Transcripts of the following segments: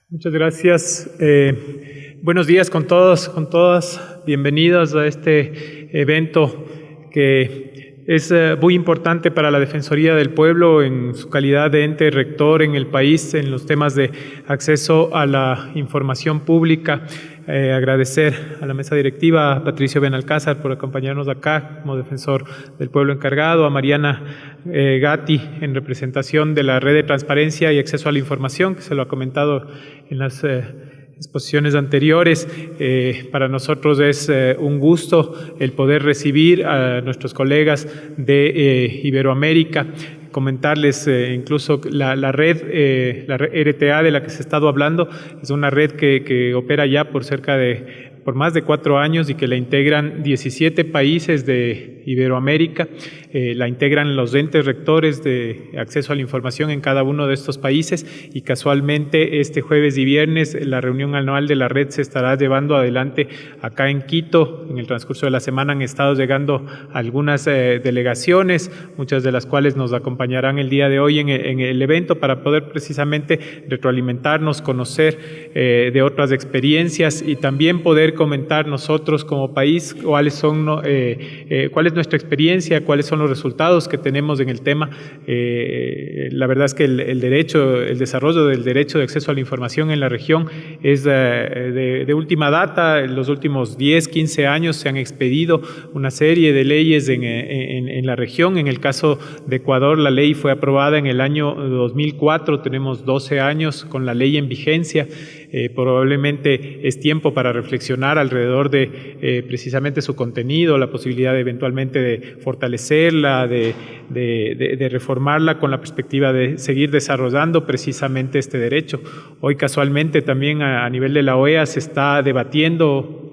Muchas gracias. Buenos días con todos, con todas. Bienvenidos a este evento que es muy importante para la Defensoría del Pueblo en su calidad de ente rector en el país en los temas de acceso a la información pública. Agradecer a la mesa directiva, a Patricio Benalcázar por acompañarnos acá como defensor del pueblo encargado, a Mariana Gatti en representación de la Red de Transparencia y Acceso a la Información, que se lo ha comentado en las exposiciones anteriores. Para nosotros es un gusto el poder recibir a nuestros colegas de Iberoamérica. Comentarles incluso la red RTA de la que se ha estado hablando, es una red que opera ya por más de 4 años y que la integran 17 países de Iberoamérica, la integran los entes rectores de acceso a la información en cada uno de estos países y casualmente este jueves y viernes la reunión anual de la red se estará llevando adelante acá en Quito. En el transcurso de la semana han estado llegando algunas delegaciones, muchas de las cuales nos acompañarán el día de hoy en el evento para poder precisamente retroalimentarnos, conocer de otras experiencias y también poder comentar nosotros como país cuál es nuestra experiencia, cuáles son los resultados que tenemos en el tema. La verdad es que el desarrollo del derecho de acceso a la información en la región es de última data. En los últimos 10, 15 años se han expedido una serie de leyes en la región. En el caso de Ecuador, la ley fue aprobada en el año 2004, tenemos 12 años con la ley en vigencia. Probablemente es tiempo para reflexionar alrededor de precisamente su contenido, la posibilidad de eventualmente de fortalecerla, de reformarla con la perspectiva de seguir desarrollando precisamente este derecho. Hoy casualmente también a nivel de la OEA se está debatiendo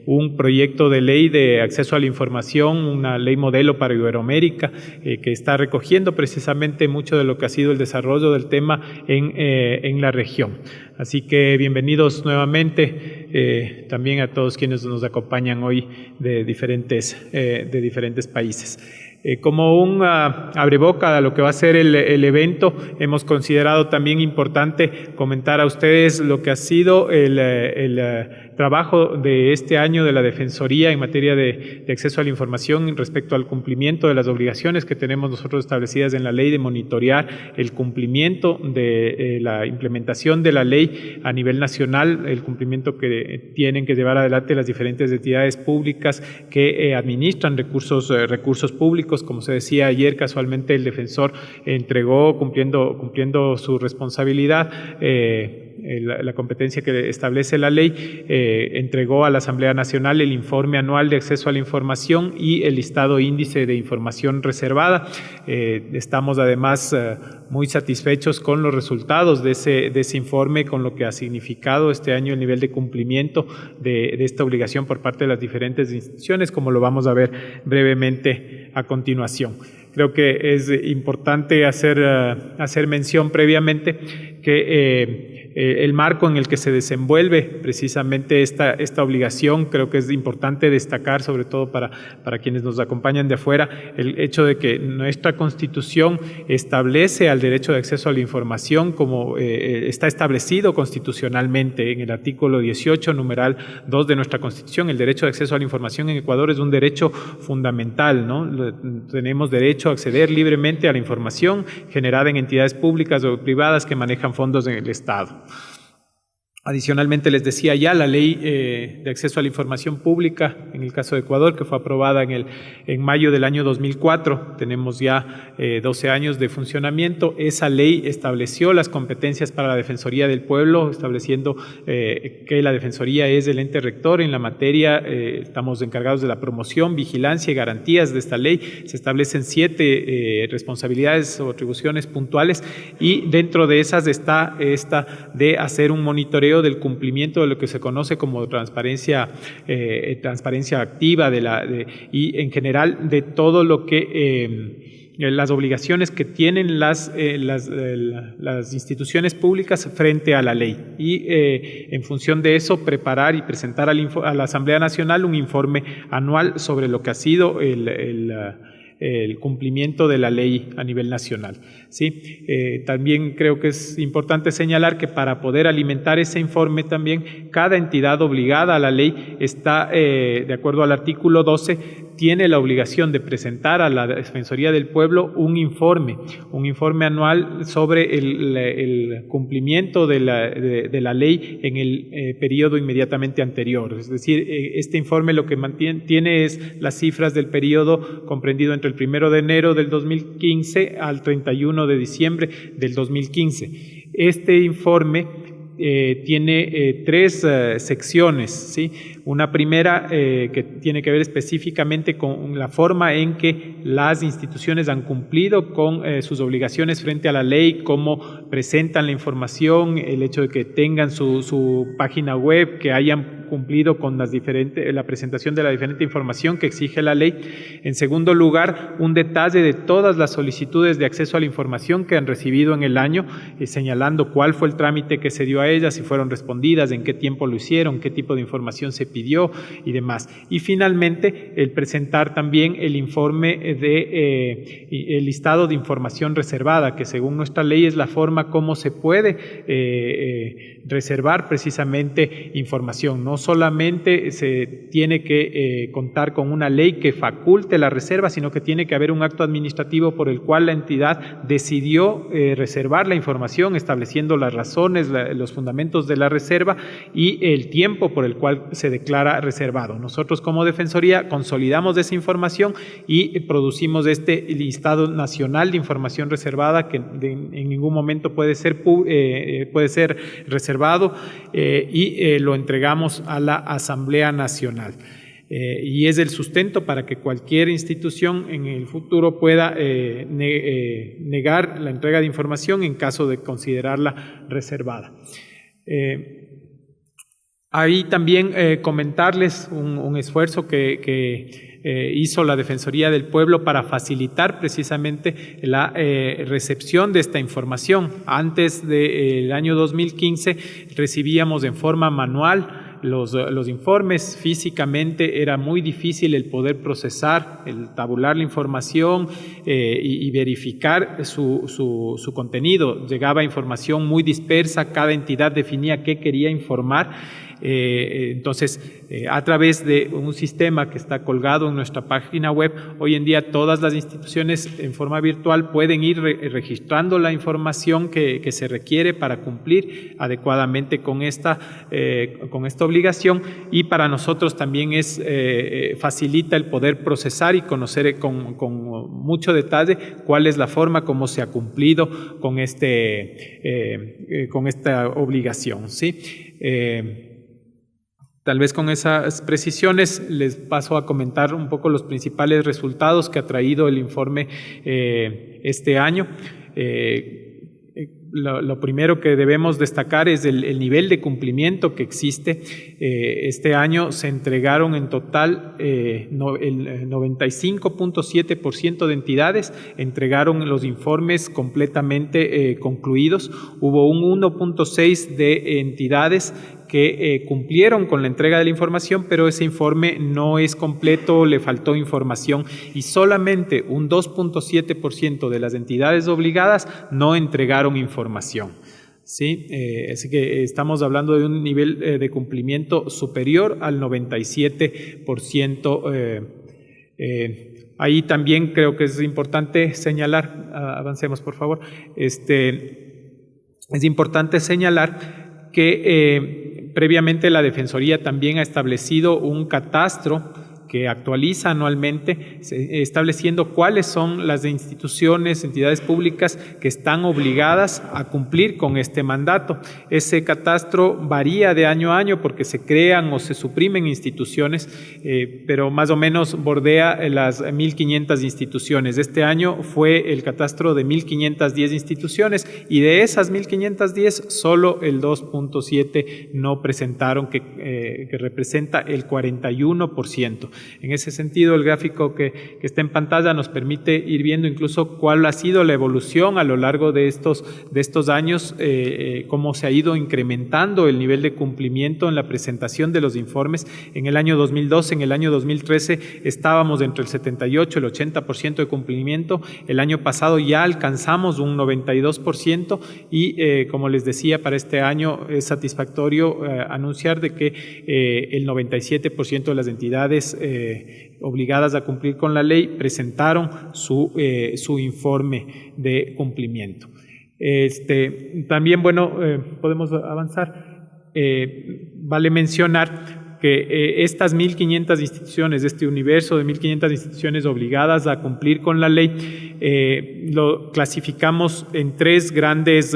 un proyecto de ley de acceso a la información, una ley modelo para Iberoamérica, que está recogiendo precisamente mucho de lo que ha sido el desarrollo del tema en la región. Así que bienvenidos nuevamente también a todos quienes nos acompañan hoy de diferentes países. Como un abreboca a lo que va a ser el evento, hemos considerado también importante comentar a ustedes lo que ha sido el trabajo de este año de la Defensoría en materia de acceso a la información respecto al cumplimiento de las obligaciones que tenemos nosotros establecidas en la ley de monitorear el cumplimiento de la implementación de la ley a nivel nacional, el cumplimiento que tienen que llevar adelante las diferentes entidades públicas que administran recursos públicos. Como se decía ayer, casualmente el defensor entregó, cumpliendo su responsabilidad, la competencia que establece la ley, entregó a la Asamblea Nacional el informe anual de acceso a la información y el listado índice de información reservada. Estamos además muy satisfechos con los resultados de ese informe, con lo que ha significado este año el nivel de cumplimiento de esta obligación por parte de las diferentes instituciones, como lo vamos a ver brevemente a continuación. Creo que es importante hacer mención previamente que el marco en el que se desenvuelve precisamente esta obligación, creo que es importante destacar, sobre todo para quienes nos acompañan de afuera, el hecho de que nuestra Constitución establece al derecho de acceso a la información como está establecido constitucionalmente en el artículo 18, numeral 2 de nuestra Constitución. El derecho de acceso a la información en Ecuador es un derecho fundamental, ¿no? Tenemos derecho a acceder libremente a la información generada en entidades públicas o privadas que manejan fondos en el Estado. Adicionalmente, les decía ya, la ley de acceso a la información pública, en el caso de Ecuador, que fue aprobada en mayo del año 2004, tenemos ya 12 años de funcionamiento. Esa ley estableció las competencias para la Defensoría del Pueblo, estableciendo que la Defensoría es el ente rector en la materia. Estamos encargados de la promoción, vigilancia y garantías de esta ley. Se establecen 7 responsabilidades o atribuciones puntuales y dentro de esas está esta de hacer un monitoreo del cumplimiento de lo que se conoce como transparencia activa y en general de todo lo que las obligaciones que tienen las instituciones públicas frente a la ley y en función de eso preparar y presentar a la Asamblea Nacional un informe anual sobre lo que ha sido el el cumplimiento de la ley a nivel nacional. ¿Sí? También creo que es importante señalar que para poder alimentar ese informe también, cada entidad obligada a la ley está, de acuerdo al artículo 12, tiene la obligación de presentar a la Defensoría del Pueblo un informe anual sobre el cumplimiento de la ley en el periodo inmediatamente anterior. Es decir, este informe lo que tiene es las cifras del periodo comprendido entre el 1 de enero del 2015 al 31 de diciembre del 2015. Este informe tiene tres secciones, ¿sí? Una primera que tiene que ver específicamente con la forma en que las instituciones han cumplido con sus obligaciones frente a la ley, cómo presentan la información, el hecho de que tengan su página web, que hayan cumplido con la presentación de la diferente información que exige la ley. En segundo lugar, un detalle de todas las solicitudes de acceso a la información que han recibido en el año, señalando cuál fue el trámite que se dio a ellas, si fueron respondidas, en qué tiempo lo hicieron, qué tipo de información se pidió y demás. Y finalmente, el presentar también el informe el listado de información reservada, que según nuestra ley es la forma como se puede reservar precisamente información. No solamente se tiene que contar con una ley que faculte la reserva, sino que tiene que haber un acto administrativo por el cual la entidad decidió reservar la información, estableciendo las razones, los fundamentos de la reserva y el tiempo por el cual se declara reservado. Nosotros como Defensoría consolidamos esa información y producimos este listado nacional de información reservada que en ningún momento puede ser reservado y lo entregamos a la Asamblea Nacional. Y es el sustento para que cualquier institución en el futuro pueda negar la entrega de información en caso de considerarla reservada. Ahí también comentarles un esfuerzo que hizo la Defensoría del Pueblo para facilitar precisamente la recepción de esta información. Antes del año 2015 recibíamos en forma manual los informes. Físicamente era muy difícil el poder procesar, el tabular la información y verificar su contenido. Llegaba información muy dispersa, cada entidad definía qué quería informar. Entonces, a través de un sistema que está colgado en nuestra página web, hoy en día todas las instituciones en forma virtual pueden ir registrando la información que se requiere para cumplir adecuadamente con esta obligación, y para nosotros también facilita el poder procesar y conocer con mucho detalle cuál es la forma como se ha cumplido con esta obligación, ¿sí? Tal vez con esas precisiones les paso a comentar un poco los principales resultados que ha traído el informe este año. Lo primero que debemos destacar es el nivel de cumplimiento que existe. Este año se entregaron en total el 95.7% de entidades entregaron los informes completamente concluidos. Hubo un 1.6% de entidades que cumplieron con la entrega de la información, pero ese informe no es completo, le faltó información, y solamente un 2.7% de las entidades obligadas no entregaron información. ¿Sí? Así que estamos hablando de un nivel de cumplimiento superior al 97%. Ahí también creo que es importante señalar, avancemos por favor, es importante señalar que previamente la Defensoría también ha establecido un catastro que actualiza anualmente, estableciendo cuáles son las instituciones, entidades públicas que están obligadas a cumplir con este mandato. Ese catastro varía de año a año porque se crean o se suprimen instituciones, pero más o menos bordea las 1.500 instituciones. Este año fue el catastro de 1.510 instituciones, y de esas 1.510 solo el 2.7 no presentaron, que representa el 41%. En ese sentido, el gráfico que está en pantalla nos permite ir viendo incluso cuál ha sido la evolución a lo largo de estos años, cómo se ha ido incrementando el nivel de cumplimiento en la presentación de los informes. En el año 2012, en el año 2013 estábamos entre el 78 y el 80% de cumplimiento. El año pasado ya alcanzamos un 92% y como les decía, para este año es satisfactorio anunciar de que el 97% de las entidades obligadas a cumplir con la ley presentaron su informe de cumplimiento. También, bueno, podemos avanzar. Vale mencionar que estas 1.500 instituciones, este universo de 1.500 instituciones obligadas a cumplir con la ley, lo clasificamos en tres grandes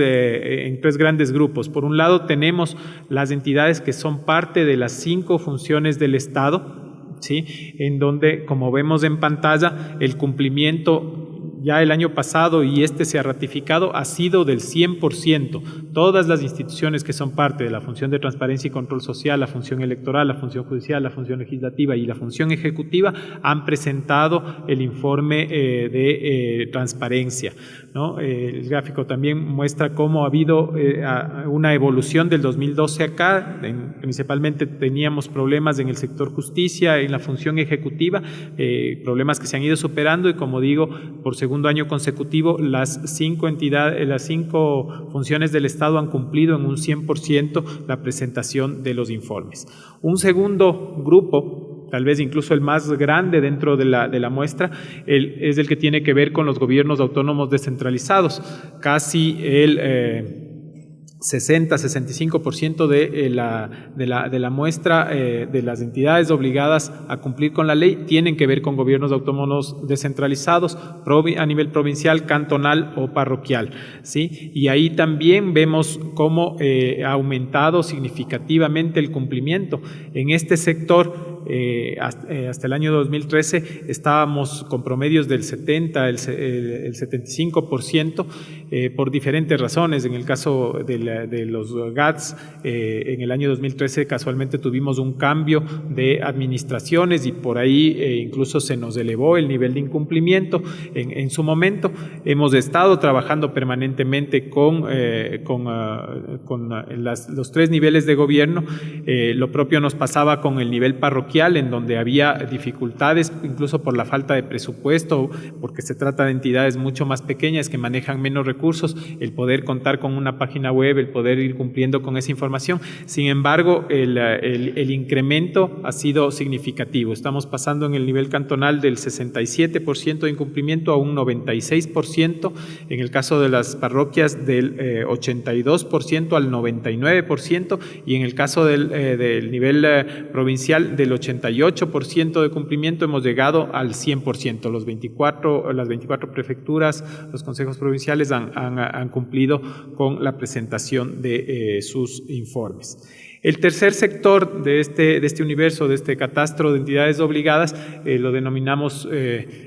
grupos. Por un lado tenemos las entidades que son parte de las 5 funciones del Estado, ¿sí? En donde, como vemos en pantalla, el cumplimiento ya el año pasado y se ha ratificado, ha sido del 100%. Todas las instituciones que son parte de la función de transparencia y control social, la función electoral, la función judicial, la función legislativa y la función ejecutiva han presentado el informe de transparencia, ¿no? El gráfico también muestra cómo ha habido una evolución del 2012 acá. Principalmente teníamos problemas en el sector justicia, en la función ejecutiva, problemas que se han ido superando y, como digo, por segundo año consecutivo, las 5 funciones del Estado han cumplido en un 100% la presentación de los informes. Un segundo grupo, tal vez incluso el más grande dentro de la muestra, es el que tiene que ver con los gobiernos autónomos descentralizados. Casi el 60-65% de la muestra de las entidades obligadas a cumplir con la ley tienen que ver con gobiernos autónomos descentralizados a nivel provincial, cantonal o parroquial, ¿sí? Y ahí también vemos cómo ha aumentado significativamente el cumplimiento. En este sector, hasta el año 2013 estábamos con promedios del 70, el 75%, por diferentes razones. En el caso de los GATS, en el año 2013 casualmente tuvimos un cambio de administraciones y por ahí incluso se nos elevó el nivel de incumplimiento. En su momento hemos estado trabajando permanentemente con los 3 niveles de gobierno. Lo propio nos pasaba con el nivel parroquial, en donde había dificultades, incluso por la falta de presupuesto, porque se trata de entidades mucho más pequeñas que manejan menos recursos, el poder contar con una página web, el poder ir cumpliendo con esa información. Sin embargo, el incremento ha sido significativo. Estamos pasando en el nivel cantonal del 67% de incumplimiento a un 96%, en el caso de las parroquias del 82% al 99%, y en el caso del nivel provincial del 88% de cumplimiento hemos llegado al 100%. Las 24 prefecturas, los consejos provinciales han cumplido con la presentación de sus informes. El tercer sector de este universo, de este catastro de entidades obligadas, lo denominamos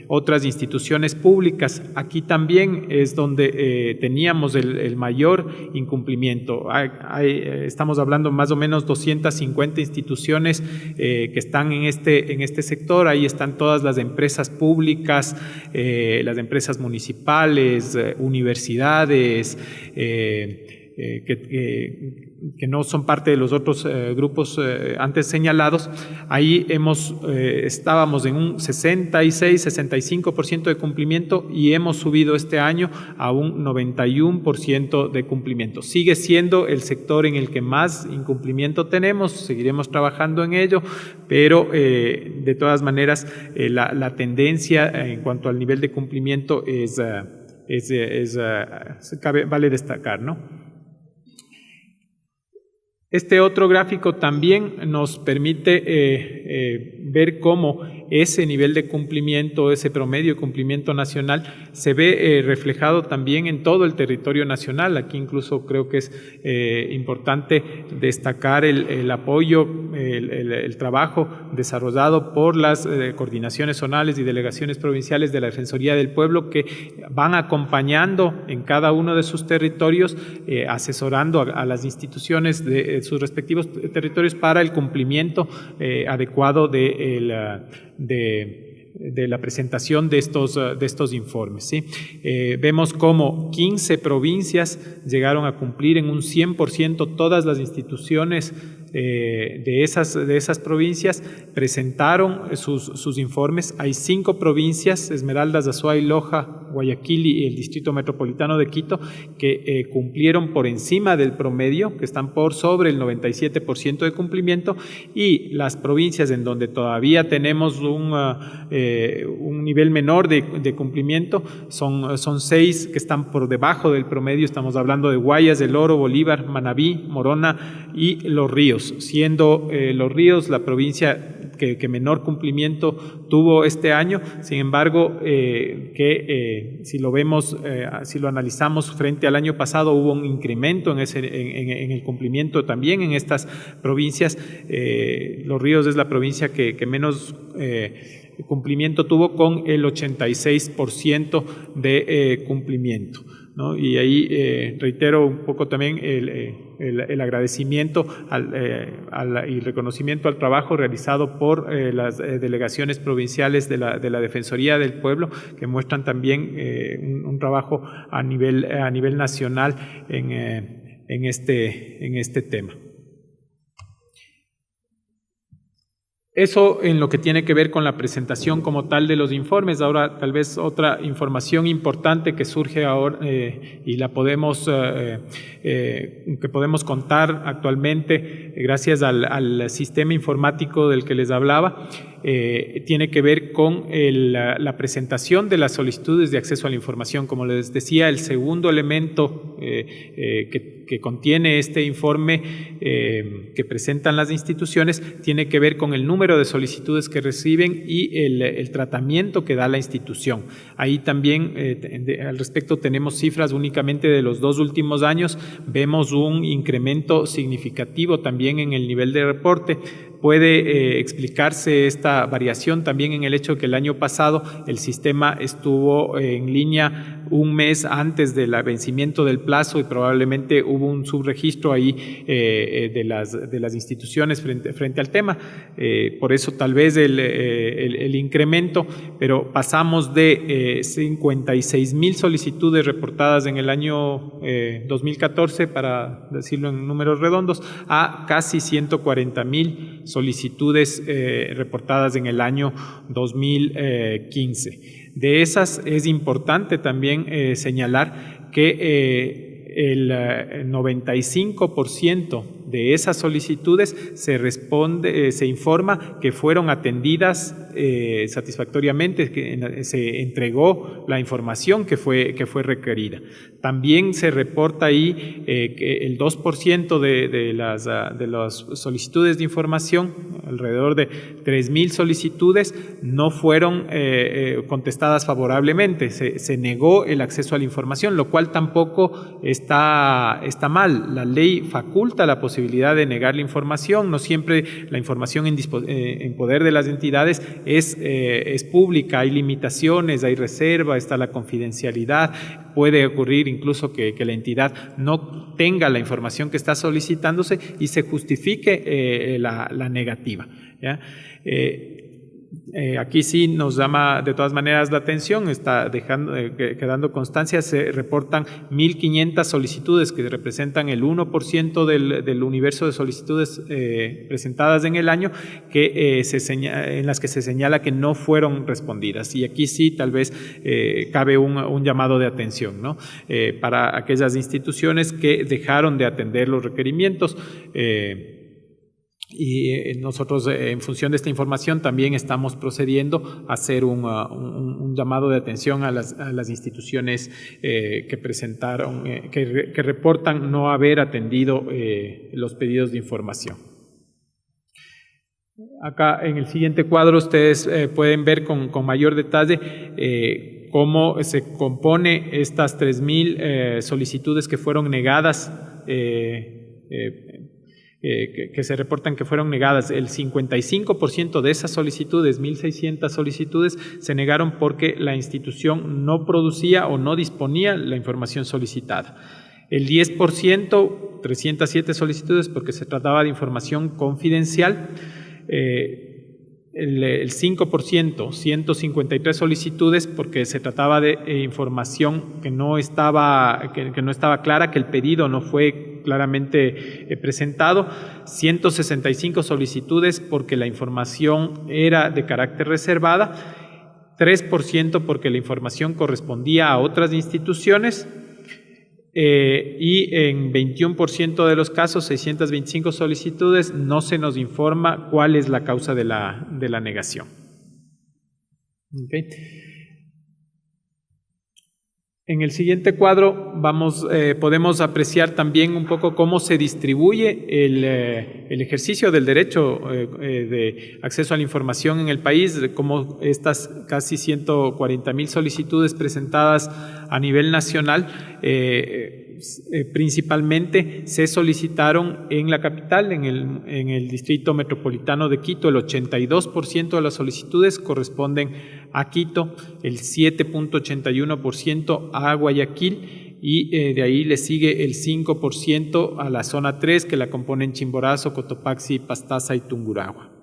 otras instituciones públicas. Aquí también es donde teníamos el mayor incumplimiento. Estamos hablando más o menos 250 instituciones que están en este sector. Ahí están todas las empresas públicas, las empresas municipales, universidades, que no son parte de los otros grupos antes señalados. Ahí estábamos en un 66-65% de cumplimiento y hemos subido este año a un 91% de cumplimiento. Sigue siendo el sector en el que más incumplimiento tenemos, seguiremos trabajando en ello, pero de todas maneras la tendencia en cuanto al nivel de cumplimiento vale destacar, ¿no? Este otro gráfico también nos permite ver cómo ese nivel de cumplimiento, ese promedio de cumplimiento nacional, se ve reflejado también en todo el territorio nacional. Aquí incluso creo que es importante destacar el apoyo, el trabajo desarrollado por las coordinaciones zonales y delegaciones provinciales de la Defensoría del Pueblo, que van acompañando en cada uno de sus territorios, asesorando a las instituciones de sus respectivos territorios para el cumplimiento adecuado de la presentación de estos informes, ¿sí? Vemos cómo 15 provincias llegaron a cumplir en un 100%. Todas las instituciones de esas provincias presentaron sus informes. Hay 5 provincias, Esmeraldas, Azuay, Loja, Guayaquil y el Distrito Metropolitano de Quito, que cumplieron por encima del promedio, que están por sobre el 97% de cumplimiento, y las provincias en donde todavía tenemos un nivel menor de cumplimiento son 6 que están por debajo del promedio. Estamos hablando de Guayas, El Oro, Bolívar, Manabí, Morona y Los Ríos, siendo Los Ríos la provincia que menor cumplimiento tuvo este año. Sin embargo, si lo vemos, si lo analizamos frente al año pasado, hubo un incremento en el cumplimiento también en estas provincias. Los Ríos es la provincia que menos cumplimiento tuvo, con el 86% de cumplimiento, ¿no? Y ahí reitero un poco también el agradecimiento y reconocimiento al trabajo realizado por las delegaciones provinciales de la Defensoría del Pueblo, que muestran también un trabajo a nivel nacional en este tema. Eso en lo que tiene que ver con la presentación como tal de los informes. Ahora, tal vez otra información importante que surge ahora y que podemos contar actualmente gracias al sistema informático del que les hablaba, tiene que ver con la presentación de las solicitudes de acceso a la información. Como les decía, el segundo elemento que contiene este informe que presentan las instituciones tiene que ver con el número de solicitudes que reciben y el tratamiento que da la institución. Ahí también al respecto tenemos cifras únicamente de los 2 últimos años. Vemos un incremento significativo también en el nivel de reporte. Puede explicarse esta variación también en el hecho de que el año pasado el sistema estuvo en línea un mes antes del vencimiento del plazo y probablemente hubo un subregistro ahí de las instituciones frente al tema. Por eso tal vez el incremento, pero pasamos de 56,000 solicitudes reportadas en el año 2014, para decirlo en números redondos, a casi 140,000 solicitudes reportadas en el año 2015. De esas es importante también señalar que el 95% de esas solicitudes se informa que fueron atendidas satisfactoriamente, que se entregó la información que fue requerida. También se reporta ahí que el 2% de las solicitudes de información, alrededor de 3,000 solicitudes, no fueron contestadas favorablemente. Se negó el acceso a la información, lo cual tampoco está mal. La ley faculta la posibilidad de negar la información. No siempre la información en poder de las entidades es pública. Hay limitaciones, hay reserva, está la confidencialidad. Puede ocurrir incluso que la entidad no tenga la información que está solicitándose y se justifique la negativa, ¿ya? Aquí sí nos llama de todas maneras la atención, está quedando constancia. Se reportan 1,500 solicitudes que representan el 1% del universo de solicitudes presentadas en el año, en las que se señala que no fueron respondidas. Y aquí sí tal vez cabe un llamado de atención, ¿no? Para aquellas instituciones que dejaron de atender los requerimientos. Y nosotros, en función de esta información, también estamos procediendo a hacer un llamado de atención a las instituciones que presentaron, que reportan no haber atendido los pedidos de información. Acá en el siguiente cuadro ustedes pueden ver con mayor detalle cómo se compone estas 3,000 solicitudes que fueron negadas, que se reportan que fueron negadas. El 55% de esas solicitudes, 1,600 solicitudes, se negaron porque la institución no producía o no disponía la información solicitada. El 10%, 307 solicitudes, porque se trataba de información confidencial. El 5%, 153 solicitudes, porque se trataba de información que no estaba clara, que el pedido no fue claramente presentado. 165 solicitudes porque la información era de carácter reservada. 3% porque la información correspondía a otras instituciones. Y en 21% de los casos, 625 solicitudes, no se nos informa cuál es la causa de la negación. Okay. En el siguiente cuadro podemos apreciar también un poco cómo se distribuye el ejercicio del derecho de acceso a la información en el país, cómo estas casi 140,000 solicitudes presentadas a nivel nacional principalmente se solicitaron en la capital, en el distrito metropolitano de Quito. El 82% de las solicitudes corresponden a Quito, el 7.81% a Guayaquil, y de ahí le sigue el 5% a la zona 3, que la componen Chimborazo, Cotopaxi, Pastaza y Tungurahua.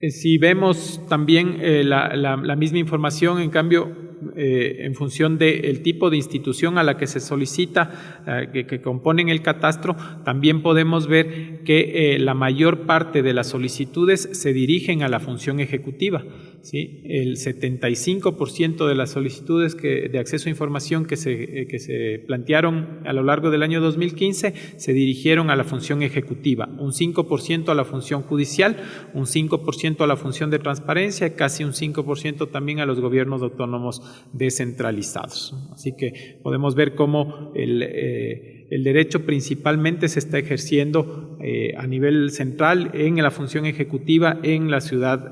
Si vemos también la misma información, en cambio, en función del tipo de institución a la que se solicita, que componen el catastro, también podemos ver que la mayor parte de las solicitudes se dirigen a la función ejecutiva. ¿Sí? El 75% de las solicitudes de acceso a información que se plantearon a lo largo del año 2015 se dirigieron a la función ejecutiva, un 5% a la función judicial, un 5% a la función de transparencia, casi un 5% también a los gobiernos autónomos descentralizados. Así que podemos ver cómo el derecho principalmente se está ejerciendo a nivel central en la función ejecutiva en la ciudad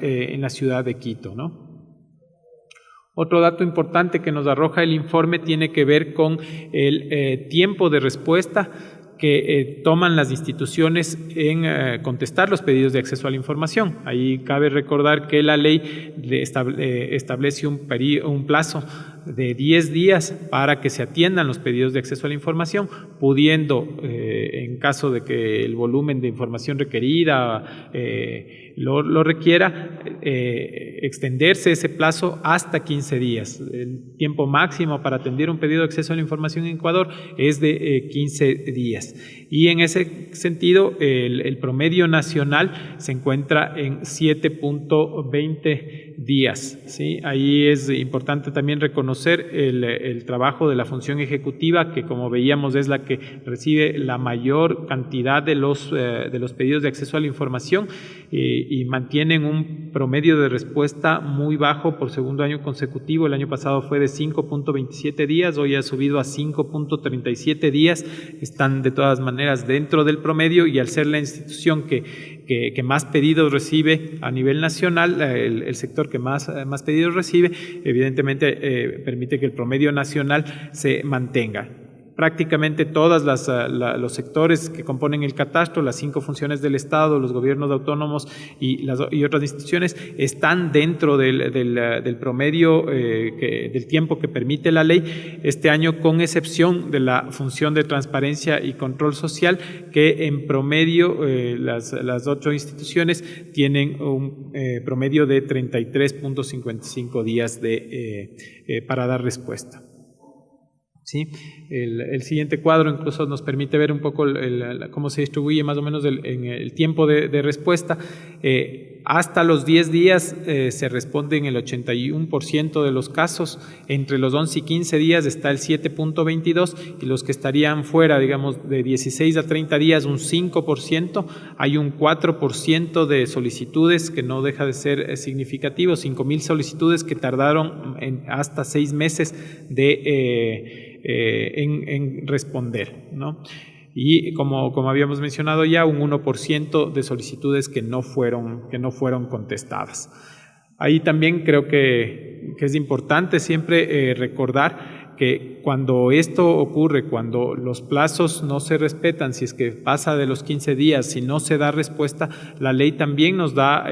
de Quito, ¿no? Otro dato importante que nos arroja el informe tiene que ver con el tiempo de respuesta que toman las instituciones en contestar los pedidos de acceso a la información. Ahí cabe recordar que la ley establece un plazo de 10 días para que se atiendan los pedidos de acceso a la información, pudiendo, en caso de que el volumen de información requerida lo requiera, extenderse ese plazo hasta 15 días. El tiempo máximo para atender un pedido de acceso a la información en Ecuador es de 15 días. Y en ese sentido, el promedio nacional se encuentra en 7.20 días. ¿Sí? Ahí es importante también reconocer el trabajo de la función ejecutiva, que como veíamos es la que recibe la mayor cantidad de los pedidos de acceso a la información y mantienen un promedio de respuesta muy bajo por segundo año consecutivo. El año pasado fue de 5.27 días, hoy ha subido a 5.37 días. Están de todas maneras dentro del promedio, y al ser la institución que más pedidos recibe a nivel nacional, el sector que más pedidos recibe, evidentemente permite que el promedio nacional se mantenga. Prácticamente todos los sectores que componen el catastro, las 5 funciones del Estado, los gobiernos autónomos y otras instituciones, están dentro del promedio del tiempo que permite la ley este año, con excepción de la función de transparencia y control social, que en promedio las 8 instituciones tienen un promedio de 33.55 días para dar respuesta. ¿Sí? El siguiente cuadro incluso nos permite ver un poco cómo se distribuye más o menos el tiempo de respuesta. Hasta los 10 días se responde en el 81% de los casos. Entre los 11 y 15 días está el 7.22%, y los que estarían fuera, digamos, de 16 a 30 días, un 5%. Hay un 4% de solicitudes que no deja de ser significativo, 5,000 solicitudes que tardaron hasta 6 meses en responder, ¿no? Y como habíamos mencionado ya, un 1% de solicitudes que no fueron contestadas. Ahí también creo que es importante siempre recordar que cuando esto ocurre, cuando los plazos no se respetan, si es que pasa de los 15 días, si no se da respuesta, la ley también nos da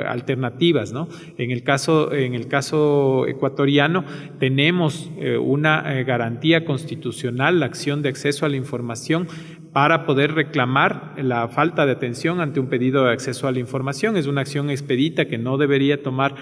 alternativas, ¿no? En el caso ecuatoriano tenemos una garantía constitucional, la acción de acceso a la información, para poder reclamar la falta de atención ante un pedido de acceso a la información. Es una acción expedita que no debería tomar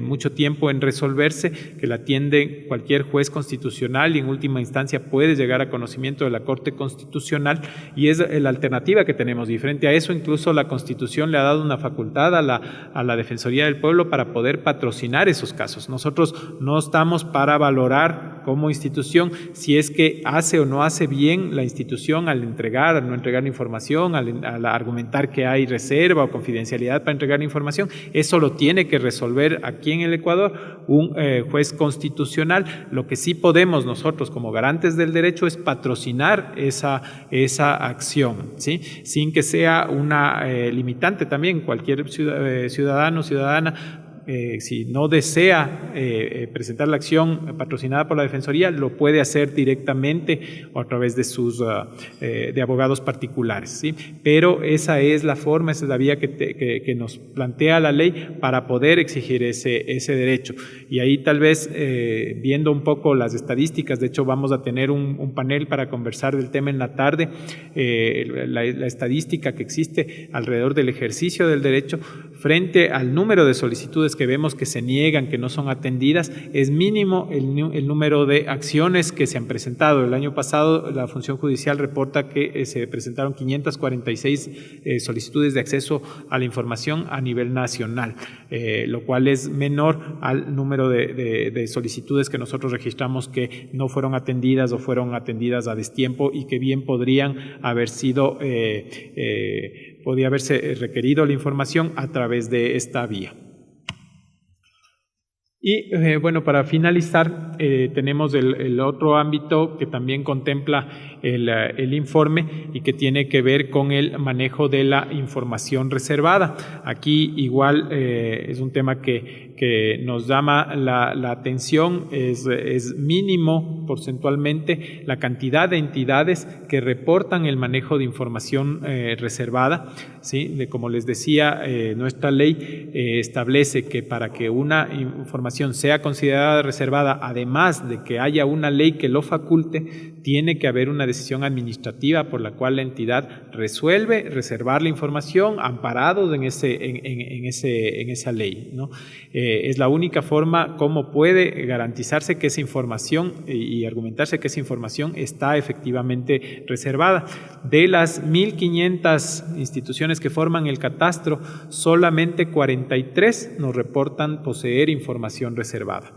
mucho tiempo en resolverse, que la atiende cualquier juez constitucional y en última instancia puede llegar a conocimiento de la Corte Constitucional, y es la alternativa que tenemos. Y frente a eso, incluso la Constitución le ha dado una facultad a la Defensoría del Pueblo para poder patrocinar esos casos. Nosotros no estamos para valorar como institución si es que hace o no hace bien la institución al no entregar información, al argumentar que hay reserva o confidencialidad para entregar información. Eso lo tiene que resolver aquí en el Ecuador un juez constitucional. Lo que sí podemos nosotros como garantes del derecho es patrocinar esa acción, ¿sí? Sin que sea una limitante también. Cualquier ciudadano o ciudadana, si no desea presentar la acción patrocinada por la Defensoría, lo puede hacer directamente o a través de sus de abogados particulares, ¿sí? Pero esa es la forma, esa es la vía que nos plantea la ley para poder exigir ese derecho. Y ahí tal vez viendo un poco las estadísticas, de hecho vamos a tener un panel para conversar del tema en la tarde, la estadística que existe alrededor del ejercicio del derecho frente al número de solicitudes que vemos que se niegan, que no son atendidas, es mínimo el número de acciones que se han presentado. El año pasado la Función Judicial reporta que se presentaron 546 solicitudes de acceso a la información a nivel nacional, lo cual es menor al número de solicitudes que nosotros registramos que no fueron atendidas o fueron atendidas a destiempo y que bien podrían haber sido, podía haberse requerido la información a través de esta vía. Y bueno, para finalizar, tenemos el otro ámbito que también contempla el informe y que tiene que ver con el manejo de la información reservada. Aquí igual es un tema que nos llama la atención, es mínimo porcentualmente la cantidad de entidades que reportan el manejo de información reservada, ¿sí? Como les decía, nuestra ley establece que para que una información sea considerada reservada, además de que haya una ley que lo faculte, tiene que haber una decisión administrativa por la cual la entidad resuelve reservar la información amparados en esa ley, ¿no? Es la única forma como puede garantizarse que esa información y argumentarse que esa información está efectivamente reservada. De las 1.500 instituciones que forman el catastro, solamente 43 nos reportan poseer información reservada,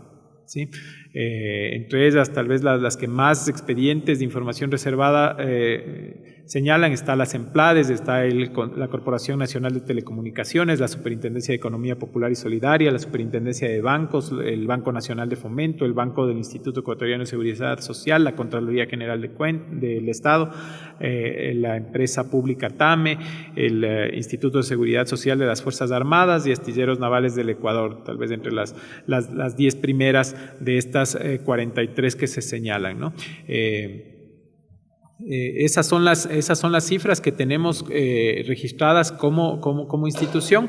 ¿sí? Entre ellas, tal vez las que más expedientes de información reservada señalan, está la SEMPLADES, está la Corporación Nacional de Telecomunicaciones, la Superintendencia de Economía Popular y Solidaria, la Superintendencia de Bancos, el Banco Nacional de Fomento, el Banco del Instituto Ecuatoriano de Seguridad Social, la Contraloría General del Estado, la empresa pública TAME, el Instituto de Seguridad Social de las Fuerzas Armadas y Astilleros Navales del Ecuador, tal vez entre las 10 primeras de estas 43 que se señalan, ¿no? Esas son las cifras que tenemos registradas como institución.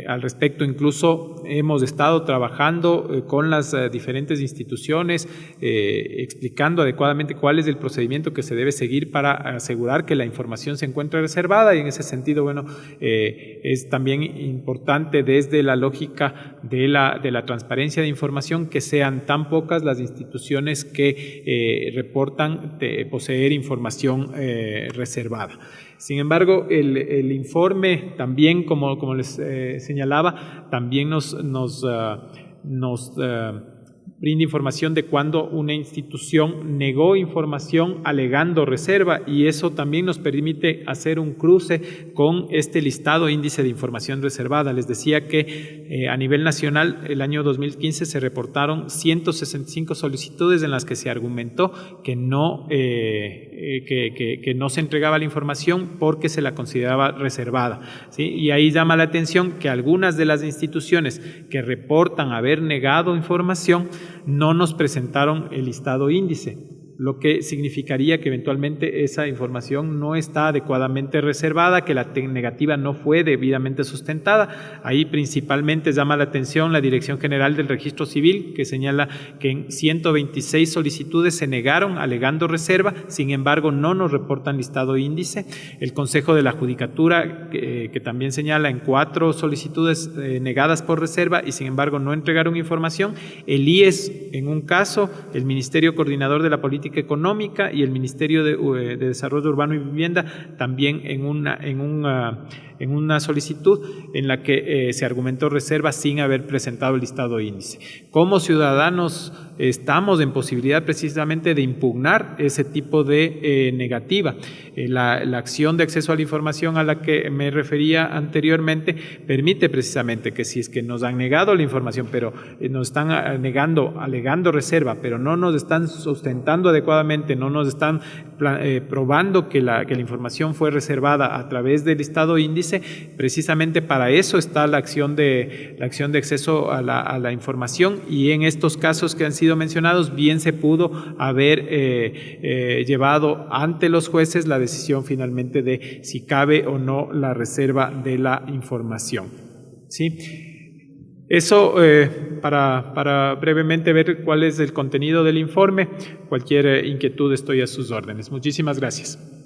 Al respecto, incluso hemos estado trabajando con las diferentes instituciones, explicando adecuadamente cuál es el procedimiento que se debe seguir para asegurar que la información se encuentre reservada, y en ese sentido, bueno, es también importante desde la lógica de la transparencia de información que sean tan pocas las instituciones que reportan poseer información reservada. Sin embargo, el informe también, como les señalaba, también nos brinda información de cuando una institución negó información alegando reserva, y eso también nos permite hacer un cruce con este listado índice de información reservada. Les decía que a nivel nacional el año 2015 se reportaron 165 solicitudes en las que se argumentó que no se entregaba la información porque se la consideraba reservada, ¿sí? Y ahí llama la atención que algunas de las instituciones que reportan haber negado información no nos presentaron el listado índice, lo que significaría que eventualmente esa información no está adecuadamente reservada, que la negativa no fue debidamente sustentada. Ahí principalmente llama la atención la Dirección General del Registro Civil, que señala que en 126 solicitudes se negaron alegando reserva, sin embargo no nos reportan listado índice. El Consejo de la Judicatura, que también señala en 4 solicitudes negadas por reserva y sin embargo no entregaron información. El IES en un caso, el Ministerio Coordinador de la Política Económica y el Ministerio de Desarrollo Urbano y Vivienda también en una solicitud en la que se argumentó reserva sin haber presentado el listado índice. Como ciudadanos estamos en posibilidad precisamente de impugnar ese tipo de negativa. La acción de acceso a la información a la que me refería anteriormente permite precisamente que si es que nos han negado la información, pero nos están alegando reserva, pero no nos están sustentando adecuadamente, no nos están probando que la información fue reservada a través del listado índice, precisamente para eso está la acción de acceso a la información, y en estos casos que han sido mencionados, bien se pudo haber llevado ante los jueces la decisión finalmente de si cabe o no la reserva de la información, ¿sí? Eso para brevemente ver cuál es el contenido del informe. Cualquier inquietud estoy a sus órdenes. Muchísimas gracias.